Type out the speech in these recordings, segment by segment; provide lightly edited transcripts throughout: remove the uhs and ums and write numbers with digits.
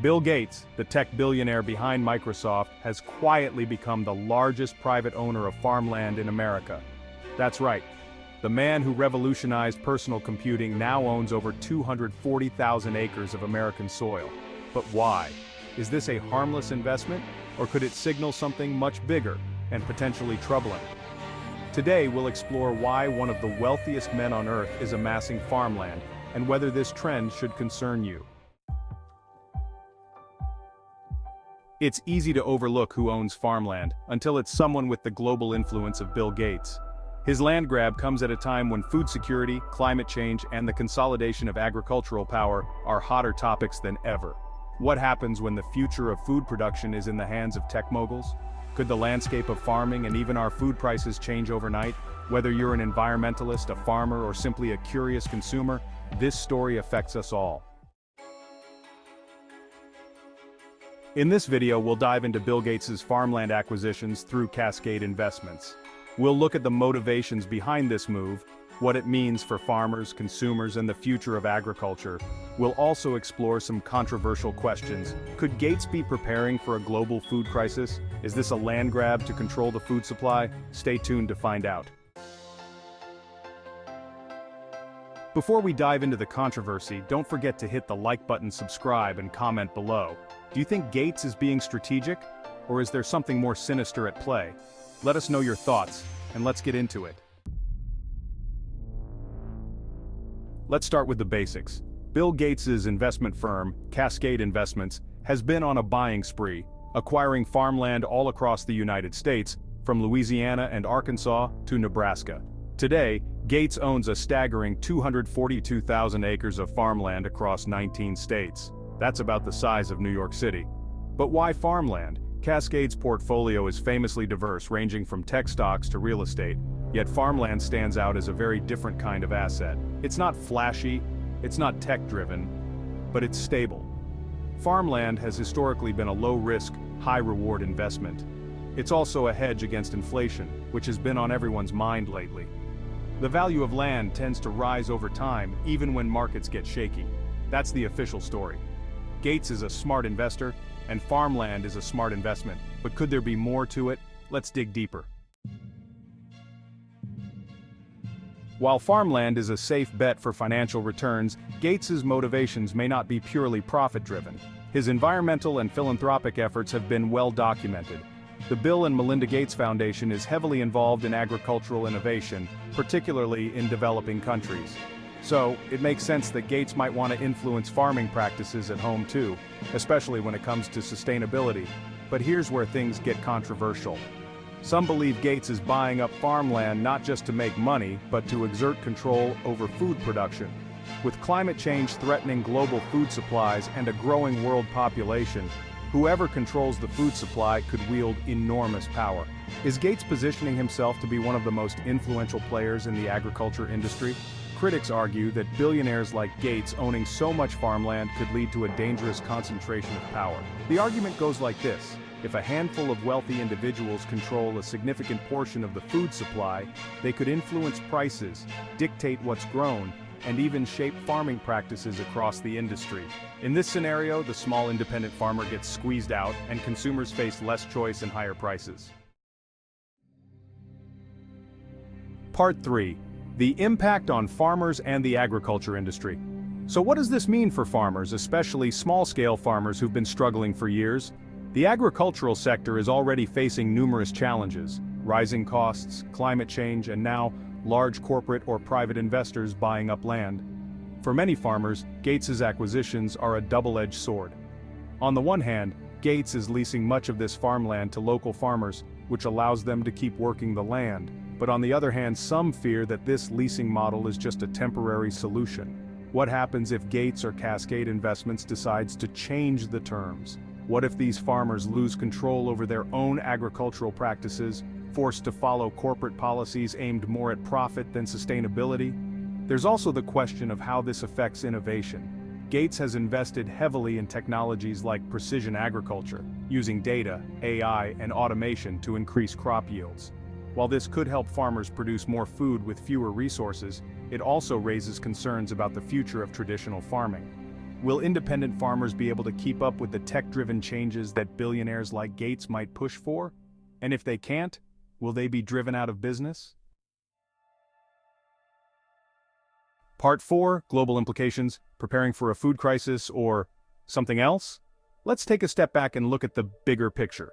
Bill Gates, the tech billionaire behind Microsoft, has quietly become the largest private owner of farmland in America. That's right. The man who revolutionized personal computing now owns over 240,000 acres of American soil. But why? Is this a harmless investment, or could it signal something much bigger and potentially troubling? Today we'll explore why one of the wealthiest men on earth is amassing farmland, and whether this trend should concern you. It's easy to overlook who owns farmland, until it's someone with the global influence of Bill Gates. His land grab comes at a time when food security, climate change, and the consolidation of agricultural power are hotter topics than ever. What happens when the future of food production is in the hands of tech moguls? Could the landscape of farming and even our food prices change overnight? Whether you're an environmentalist, a farmer, or simply a curious consumer, this story affects us all. In this video, we'll dive into Bill Gates' farmland acquisitions through Cascade Investments. We'll look at the motivations behind this move, what it means for farmers, consumers, and the future of agriculture. We'll also explore some controversial questions. Could Gates be preparing for a global food crisis? Is this a land grab to control the food supply? Stay tuned to find out. Before we dive into the controversy, don't forget to hit the like button, subscribe, and comment below. Do you think Gates is being strategic, or is there something more sinister at play? Let us know your thoughts, and let's get into it. Let's start with the basics. Bill Gates' investment firm, Cascade Investments, has been on a buying spree, acquiring farmland all across the United States, from Louisiana and Arkansas to Nebraska. Today, Gates owns a staggering 242,000 acres of farmland across 19 states. That's about the size of New York City. But why farmland? Cascade's portfolio is famously diverse, ranging from tech stocks to real estate, yet farmland stands out as a very different kind of asset. It's not flashy, it's not tech-driven, but it's stable. Farmland has historically been a low-risk, high-reward investment. It's also a hedge against inflation, which has been on everyone's mind lately. The value of land tends to rise over time, even when markets get shaky. That's the official story. Gates is a smart investor, and farmland is a smart investment. But could there be more to it? Let's dig deeper. While farmland is a safe bet for financial returns, Gates's motivations may not be purely profit-driven. His environmental and philanthropic efforts have been well documented. The Bill and Melinda Gates Foundation is heavily involved in agricultural innovation, particularly in developing countries. So, it makes sense that Gates might want to influence farming practices at home too, especially when it comes to sustainability. But here's where things get controversial. Some believe Gates is buying up farmland not just to make money, but to exert control over food production. With climate change threatening global food supplies and a growing world population, whoever controls the food supply could wield enormous power. Is Gates positioning himself to be one of the most influential players in the agriculture industry? Critics argue that billionaires like Gates owning so much farmland could lead to a dangerous concentration of power. The argument goes like this: if a handful of wealthy individuals control a significant portion of the food supply, they could influence prices, dictate what's grown, and even shape farming practices across the industry. In this scenario, the small independent farmer gets squeezed out, and consumers face less choice and higher prices. Part 3. The impact on farmers and the agriculture industry. So what does this mean for farmers, especially small-scale farmers who've been struggling for years? The agricultural sector is already facing numerous challenges: rising costs, climate change, and now, large corporate or private investors buying up land. For many farmers, Gates's acquisitions are a double-edged sword. On the one hand, Gates is leasing much of this farmland to local farmers, which allows them to keep working the land. But on the other hand, some fear that this leasing model is just a temporary solution. What happens if Gates or Cascade Investments decides to change the terms? What if these farmers lose control over their own agricultural practices, forced to follow corporate policies aimed more at profit than sustainability? There's also the question of how this affects innovation. Gates has invested heavily in technologies like precision agriculture, using data, AI, and automation to increase crop yields. While this could help farmers produce more food with fewer resources, it also raises concerns about the future of traditional farming. Will independent farmers be able to keep up with the tech-driven changes that billionaires like Gates might push for? And if they can't, will they be driven out of business? Part 4, Global Implications, Preparing for a Food Crisis, or something else? Let's take a step back and look at the bigger picture.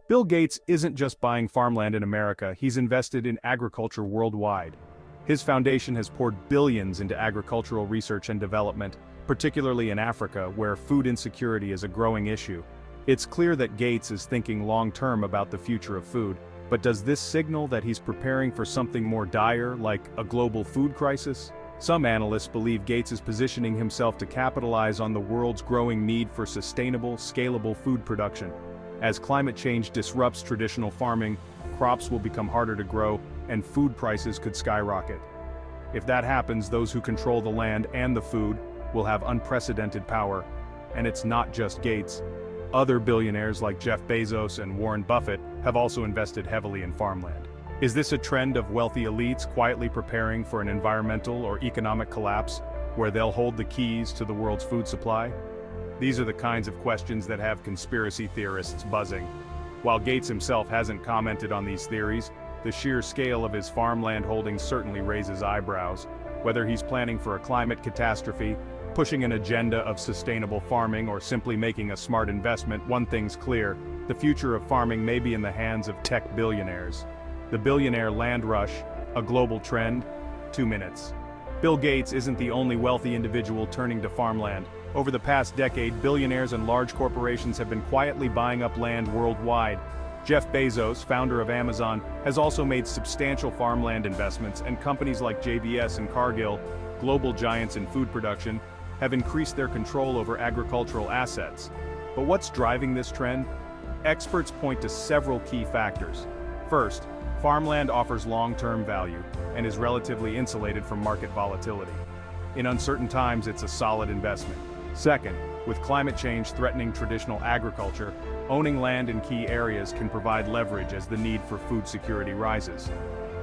Bill Gates isn't just buying farmland in America, he's invested in agriculture worldwide. His foundation has poured billions into agricultural research and development, particularly in Africa, where food insecurity is a growing issue. It's clear that Gates is thinking long-term about the future of food, but does this signal that he's preparing for something more dire, like a global food crisis? Some analysts believe Gates is positioning himself to capitalize on the world's growing need for sustainable, scalable food production. As climate change disrupts traditional farming, crops will become harder to grow, and food prices could skyrocket. If that happens, those who control the land and the food will have unprecedented power. And it's not just Gates. Other billionaires like Jeff Bezos and Warren Buffett have also invested heavily in farmland. Is this a trend of wealthy elites quietly preparing for an environmental or economic collapse, where they'll hold the keys to the world's food supply? These are the kinds of questions that have conspiracy theorists buzzing. While Gates himself hasn't commented on these theories, the sheer scale of his farmland holdings certainly raises eyebrows. Whether he's planning for a climate catastrophe, pushing an agenda of sustainable farming, or simply making a smart investment, one thing's clear: the future of farming may be in the hands of tech billionaires. The billionaire land rush, a global trend? 2 minutes. Bill Gates isn't the only wealthy individual turning to farmland. Over the past decade, billionaires and large corporations have been quietly buying up land worldwide. Jeff Bezos, founder of Amazon, has also made substantial farmland investments, and companies like JBS and Cargill, global giants in food production, have increased their control over agricultural assets. But what's driving this trend? Experts point to several key factors. First, farmland offers long-term value and is relatively insulated from market volatility. In uncertain times, it's a solid investment. Second, with climate change threatening traditional agriculture, owning land in key areas can provide leverage as the need for food security rises.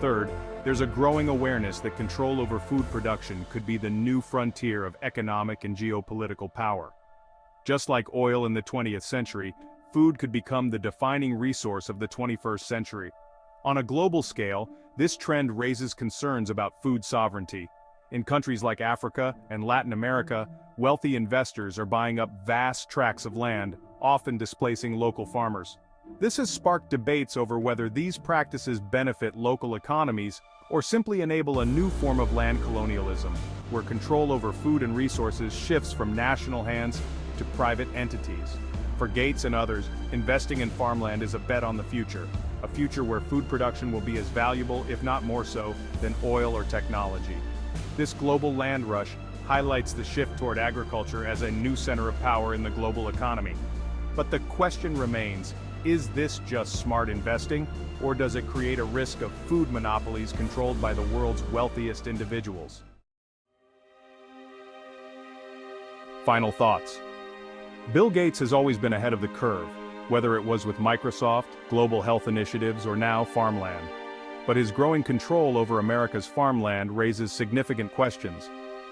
Third, there's a growing awareness that control over food production could be the new frontier of economic and geopolitical power. Just like oil in the 20th century, food could become the defining resource of the 21st century. On a global scale, this trend raises concerns about food sovereignty. In countries like Africa and Latin America, wealthy investors are buying up vast tracts of land, often displacing local farmers. This has sparked debates over whether these practices benefit local economies or simply enable a new form of land colonialism, where control over food and resources shifts from national hands to private entities. For Gates and others, investing in farmland is a bet on the future, a future where food production will be as valuable, if not more so, than oil or technology. This global land rush highlights the shift toward agriculture as a new center of power in the global economy. But the question remains, is this just smart investing, or does it create a risk of food monopolies controlled by the world's wealthiest individuals? Final thoughts. Bill Gates has always been ahead of the curve, whether it was with Microsoft, global health initiatives, or now farmland. But his growing control over America's farmland raises significant questions.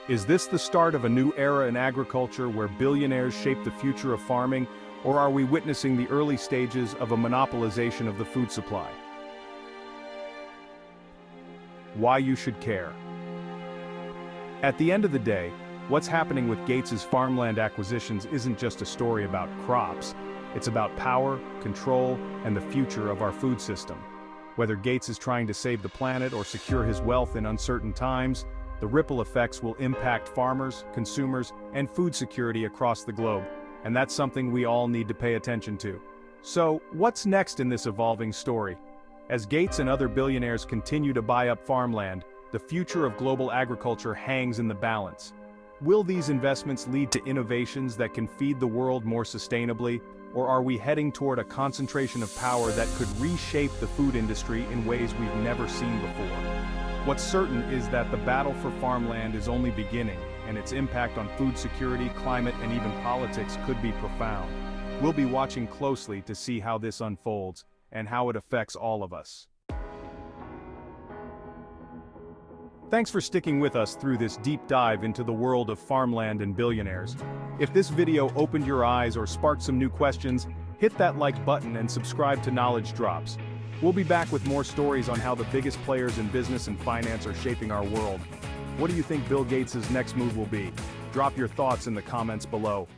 Is this the start of a new era in agriculture where billionaires shape the future of farming, or are we witnessing the early stages of a monopolization of the food supply? Why you should care. At the end of the day, what's happening with Gates's farmland acquisitions isn't just a story about crops. It's about power, control, and the future of our food system. Whether Gates is trying to save the planet or secure his wealth in uncertain times, the ripple effects will impact farmers, consumers, and food security across the globe. And that's something we all need to pay attention to. So, what's next in this evolving story? As Gates and other billionaires continue to buy up farmland, the future of global agriculture hangs in the balance. Will these investments lead to innovations that can feed the world more sustainably, or are we heading toward a concentration of power that could reshape the food industry in ways we've never seen before? What's certain is that the battle for farmland is only beginning, and its impact on food security, climate, and even politics could be profound. We'll be watching closely to see how this unfolds, and how it affects all of us. Thanks for sticking with us through this deep dive into the world of farmland and billionaires. If this video opened your eyes or sparked some new questions, hit that like button and subscribe to Knowledge Drops. We'll be back with more stories on how the biggest players in business and finance are shaping our world. What do you think Bill Gates' next move will be? Drop your thoughts in the comments below.